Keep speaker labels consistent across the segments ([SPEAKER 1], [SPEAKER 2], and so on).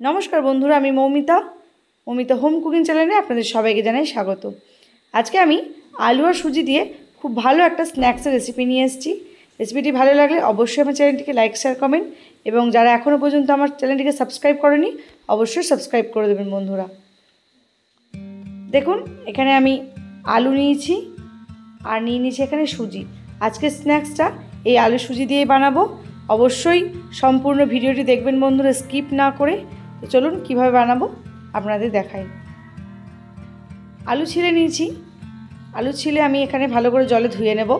[SPEAKER 1] নমস্কার বন্ধুরা, আমি মৌমিতা হোম কুকিং চ্যানেলে আপনাদের সবাইকে জানাই স্বাগত। আজকে আমি আলু আর সুজি দিয়ে খুব ভালো একটা স্ন্যাক্সের রেসিপি নিয়ে এসেছি। রেসিপিটি ভালো লাগলে অবশ্যই আমার চ্যানেলটিকে লাইক, শেয়ার, কমেন্ট এবং যারা এখনও পর্যন্ত আমার চ্যানেলটিকে সাবস্ক্রাইব করেনি অবশ্যই সাবস্ক্রাইব করে দেবেন বন্ধুরা। দেখুন, এখানে আমি আলু নিয়েছি আর নিয়ে নিয়েছি এখানে সুজি। আজকের স্ন্যাক্সটা এই আলু সুজি দিয়েই বানাবো। অবশ্যই সম্পূর্ণ ভিডিওটি দেখবেন বন্ধুরা, স্কিপ না করে। তো চলুন কীভাবে বানাবো আপনাদের দেখাই। আলু ছিলে নিয়েছি। আলু ছিলে আমি এখানে ভালো করে জলে ধুয়ে নেব।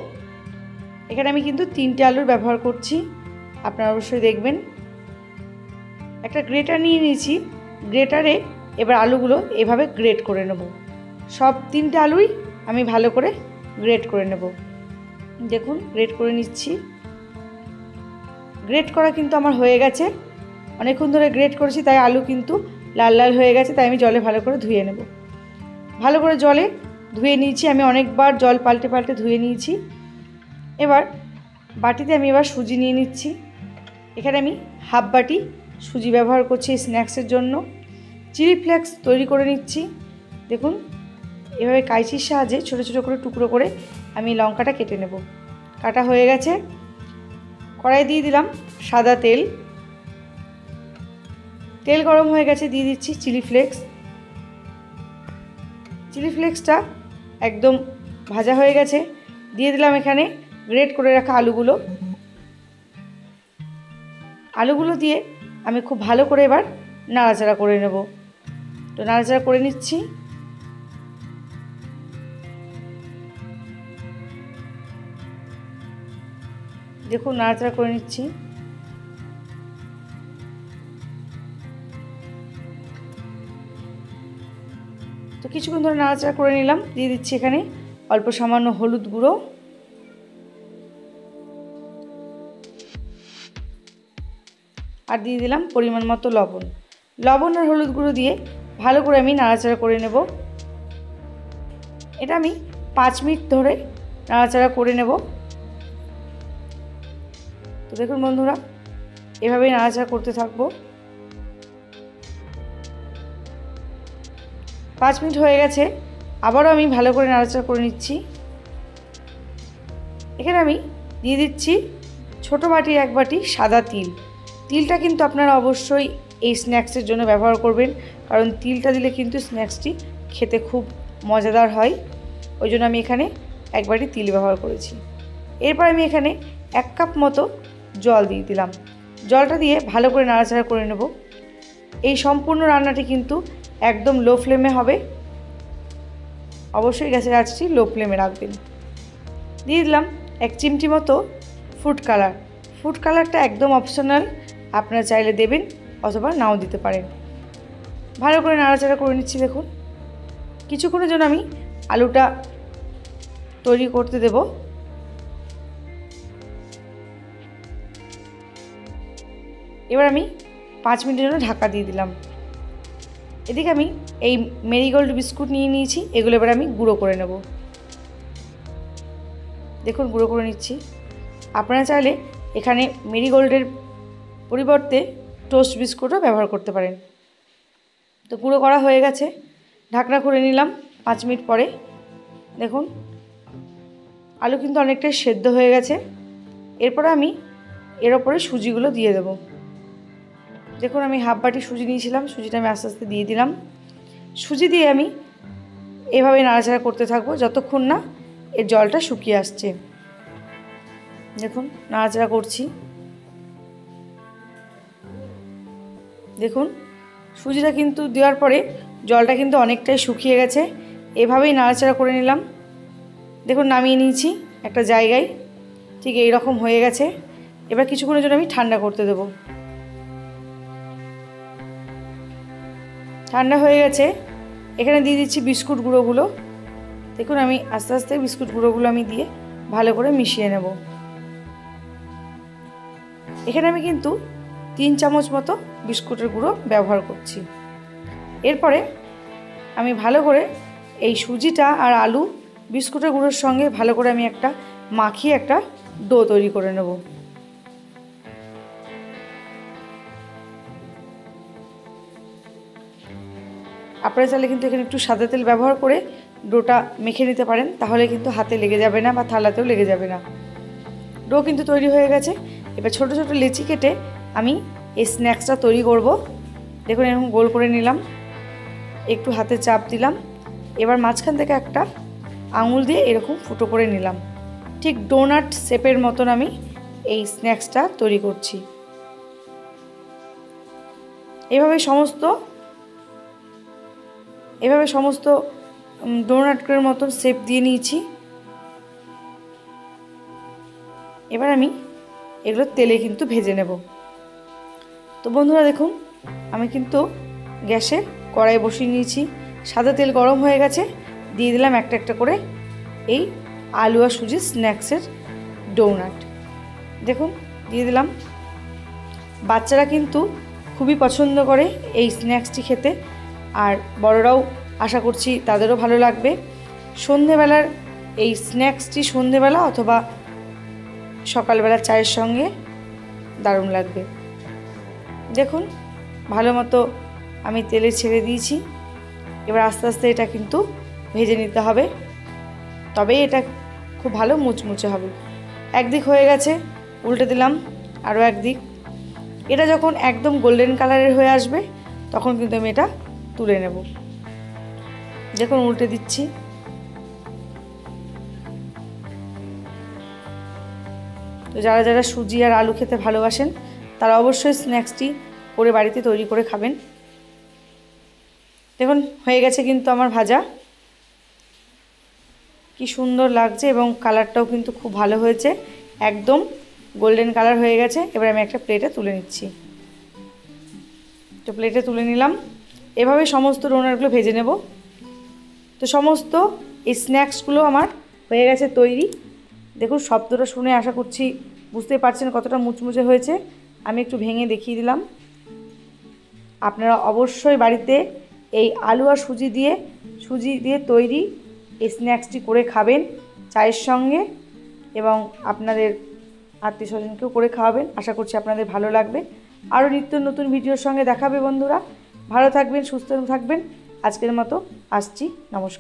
[SPEAKER 1] এখানে আমি কিন্তু 3টে আলুর ব্যবহার করছি, আপনারা অবশ্যই দেখবেন। একটা গ্রেটার নিয়ে নিয়েছি। গ্রেটারে এবার আলুগুলো এভাবে গ্রেট করে নেব। সব 3টে আলুই আমি ভালো করে গ্রেট করে নেব। দেখুন, গ্রেট করে নিচ্ছি। গ্রেট করা কিন্তু আমার হয়ে গেছে। অনেকক্ষণ ধরে গ্রেট করেছি, তাই আলু কিন্তু লাল লাল হয়ে গেছে। তাই আমি জলে ভালো করে ধুয়ে নেব। ভালো করে জলে ধুয়ে নিয়েছি। আমি অনেকবার জল পাল্টে পাল্টে ধুয়ে নিয়েছি। এবার বাটিতে আমি সুজি নিয়ে নিচ্ছি। এখানে আমি হাফ বাটি সুজি ব্যবহার করছি এই স্ন্যাক্সের জন্য। চিলি ফ্লেক্স তৈরি করে নিচ্ছি। দেখুন, এভাবে কাঁচির সাহায্যে ছোটো ছোটো করে টুকরো করে আমি লঙ্কাটা কেটে নেব। কাটা হয়ে গেছে। কড়াই দিয়ে দিলাম সাদা তেল। তেল গরম হয়ে গেছে, দিয়ে দিচ্ছি চিলি ফ্লেক্স। চিলি ফ্লেক্সটা একদম ভাজা হয়ে গেছে। দিয়ে দিলাম এখানে গ্রেট করে রাখা আলুগুলো। আলুগুলো দিয়ে আমি খুব ভালো করে এবার নাড়াচাড়া করে নেব। তো নাড়াচাড়া করে নিচ্ছি। দেখুন, নাড়াচাড়া করে নিচ্ছি। তো কিছুক্ষণ ধরে নাড়াচাড়া করে নিলাম। দিয়ে দিচ্ছি এখানে অল্প সামান্য হলুদ গুঁড়ো, আর দিয়ে দিলাম পরিমাণ মতো লবণ। লবণ আর হলুদ গুঁড়ো দিয়ে ভালো করে আমি নাড়াচাড়া করে নেব। এটা আমি 5 মিনিট ধরে নাড়াচাড়া করে নেব। তো দেখুন বন্ধুরা, এভাবেই নাড়াচাড়া করতে থাকবো। 5 মিনিট হয়ে গেছে। আবারও আমি ভালো করে নাড়াচাড়া করে নিচ্ছি। এখানে আমি দিয়ে দিচ্ছি ছোটো বাটির 1 বাটি সাদা তিল। তিলটা কিন্তু আপনারা অবশ্যই এই স্ন্যাক্সের জন্য ব্যবহার করবেন, কারণ তিলটা দিলে কিন্তু স্ন্যাক্সটি খেতে খুব মজাদার হয়। ওই জন্য আমি এখানে 1 বাটি তিল ব্যবহার করেছি। এরপর আমি এখানে 1 কাপ মতো জল দিয়ে দিলাম। জলটা দিয়ে ভালো করে নাড়াচাড়া করে নেব। এই সম্পূর্ণ রান্নাটি কিন্তু একদম লো ফ্লেমে হবে। অবশ্যই গ্যাসের আঁচটি লো ফ্লেমে রাখবেন। দিয়ে দিলাম 1 চিমটি মতো ফুড কালার। ফুড কালারটা একদম অপশনাল, আপনারা চাইলে দেবেন অথবা নাও দিতে পারেন। ভালো করে নাড়াচাড়া করে নিচ্ছি। দেখুন, কিছুক্ষণের জন্য আমি আলুটা তৈরি করতে দেব। এবার আমি 5 মিনিটের জন্য ঢাকা দিয়ে দিলাম। এদিকে আমি এই মেরিগোল্ড বিস্কুট নিয়ে নিয়েছি। এগুলো এবার আমি গুঁড়ো করে নেব। দেখুন, গুঁড়ো করে নিচ্ছি। আপনারা চাইলে এখানে মেরিগোল্ডের পরিবর্তে টোস্ট বিস্কুটও ব্যবহার করতে পারেন। তো গুঁড়ো করা হয়ে গেছে। ঢাকনা খুলে নিলাম 5 মিনিট পরে। দেখুন, আলু কিন্তু অনেকটাই সেদ্ধ হয়ে গেছে। এরপরে আমি এর ওপরে সুজিগুলো দিয়ে দেব। দেখুন, আমি হাফ বাটি সুজি নিয়েছিলাম। সুজিটা আমি আস্তে আস্তে দিয়ে দিলাম। সুজি দিয়ে আমি এভাবে নাড়াচাড়া করতে থাকবো যতক্ষণ না এর জলটা শুকিয়ে আসছে। দেখুন, নাড়াচাড়া করছি। দেখুন, সুজিটা কিন্তু দেওয়ার পরে জলটা কিন্তু অনেকটাই শুকিয়ে গেছে। এভাবেই নাড়াচাড়া করে নিলাম। দেখুন, নামিয়ে নিয়েছি একটা জায়গায়। ঠিক এই রকম হয়ে গেছে। এবার কিছুক্ষণের জন্য আমি ঠান্ডা করতে দেব। ঠান্ডা হয়ে গেছে। এখানে দিয়ে দিচ্ছি বিস্কুট গুঁড়োগুলো। দেখুন, আমি আস্তে আস্তে বিস্কুট গুঁড়োগুলো আমি দিয়ে ভালো করে মিশিয়ে নেব। এখানে আমি কিন্তু 3 চামচ মতো বিস্কুটের গুঁড়ো ব্যবহার করছি। এরপরে আমি ভালো করে এই সুজিটা আর আলু বিস্কুটের গুঁড়োর সঙ্গে ভালো করে আমি মাখিয়ে একটা ডো তৈরি করে নেব। আপনারা চাইলে কিন্তু এখানে একটু সাদা তেল ব্যবহার করে ডোটা মেখে নিতে পারেন, তাহলে কিন্তু হাতে লেগে যাবে না বা থালাতেও লেগে যাবে না। ডো কিন্তু তৈরি হয়ে গেছে। এবার ছোট ছোট লেচি কেটে আমি এই স্ন্যাক্সটা তৈরি করব। দেখুন এরকম গোল করে নিলাম, একটু হাতে চাপ দিলাম, এবার মাঝখান থেকে একটা আঙুল দিয়ে এরকম ফুটো করে নিলাম। ঠিক ডোনাট শেপের মতন আমি এই স্ন্যাক্সটা তৈরি করছি। এভাবে সমস্ত ডোনাটের মতন শেপ দিয়ে নিয়েছি। এবার আমি এগুলো তেলে কিন্তু ভেজে নেব। তো বন্ধুরা দেখুন, আমি কিন্তু গ্যাসে কড়াই বসিয়ে নিয়েছি, সাদা তেল গরম হয়ে গেছে, দিয়ে দিলাম একটা একটা করে এই আলু আর সুজির স্ন্যাক্সের ডোনাট। দেখুন দিয়ে দিলাম। বাচ্চারা কিন্তু খুবই পছন্দ করে এই স্ন্যাক্সটি খেতে, আর বড়রাও আশা করছি তাদেরও ভালো লাগবে। সন্ধেবেলার এই স্ন্যাক্সটি সন্ধেবেলা অথবা সকালবেলা চায়ের সঙ্গে দারুণ লাগবে। দেখুন ভালো মতো আমি তেলে ছেড়ে দিয়েছি। এবার আস্তে আস্তে এটা কিন্তু ভেজে নিতে হবে, তবেই এটা খুব ভালো মুচমুচে হবে। একদিক হয়ে গেছে, উল্টে দিলাম আরও একদিক। এটা যখন একদম গোল্ডেন কালারের হয়ে আসবে তখন কিন্তু আমি এটা তুলে নেব। দেখুন উল্টে দিচ্ছি। তো যারা যারা সুজি আর আলু খেতে ভালোবাসেন তারা অবশ্যই স্ন্যাক্সটি করে বাড়িতে তৈরি করে খাবেন। দেখুন হয়ে গেছে কিন্তু আমার ভাজা, কি সুন্দর লাগছে এবং কালারটাও কিন্তু খুব ভালো হয়েছে, একদম গোল্ডেন কালার হয়ে গেছে। এবার আমি একটা প্লেটে তুলে নিচ্ছি। তো প্লেটে তুলে নিলাম। এভাবে সমস্ত ডোনাটগুলো ভেজে নেব। তো সমস্ত এই স্ন্যাক্সগুলো আমার হয়ে গেছে তৈরি। দেখুন শব্দটা শুনে আশা করছি বুঝতে পারছেন কতটা মুচমুচে হয়েছে। আমি একটু ভেঙে দেখিয়ে দিলাম। আপনারা অবশ্যই বাড়িতে এই আলু আর সুজি দিয়ে তৈরি এই স্ন্যাক্সটি করে খাবেন চায়ের সঙ্গে, এবং আপনাদের আত্মীয় স্বজনকেও করে খাওয়াবেন। আশা করছি আপনাদের ভালো লাগবে। আরও নিত্য নতুন ভিডিওর সঙ্গে দেখাবে বন্ধুরা। ভালো থাকবেন, সুস্থ থাকবেন। আজকের মতো আসছি, নমস্কার।